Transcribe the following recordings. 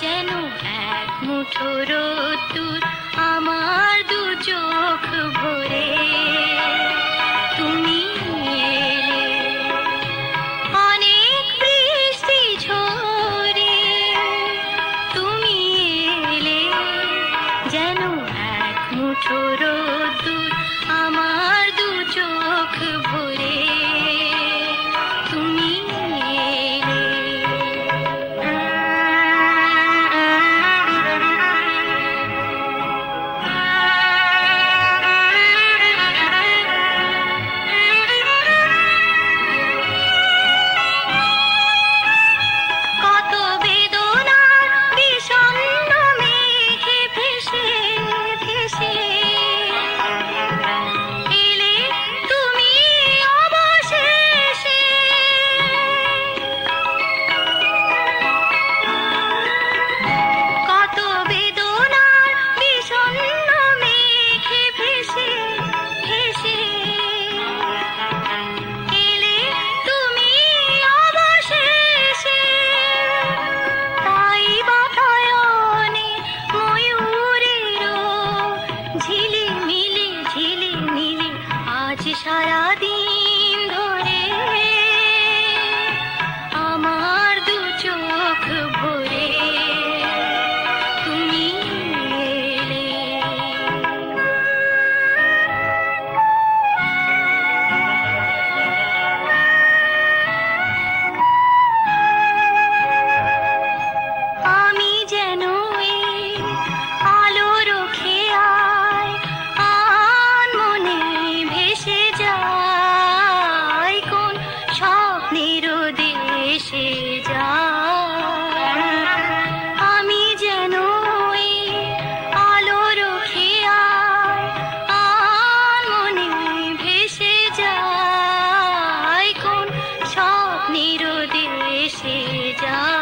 যেন এক মুঠো রোদ্দুর আমার দু চোখ ভরে। তুমি এলে অনেক বৃষ্টি ঝরে, তুমি এলে যেন এক মুঠো রোদ্দুর আমার দু চোখ ভরে। তুমি সারাদিন ধরে আমার দু চোখ ভরে তুমি এলে। আমি যেন আলোর খেয়ায় আনমনে ভেসে যায়, কোন স্বপ্নের দেশে যায়। আমি যেন আলোর খেয়ায় আনমনে ভেসে যায়, কোন স্বপ্নের দেশে যায়।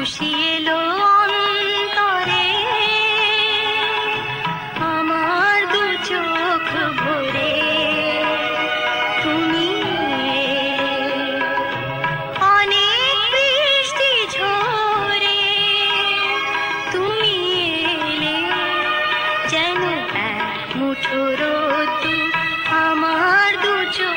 খুশি এলো অন্তরে আমার দু চোখ ভরে। তুমি অনেক বৃষ্টি ঝরে, তুমি এলে যেন এক মুঠো রোদ্দুর আমার দু চোখ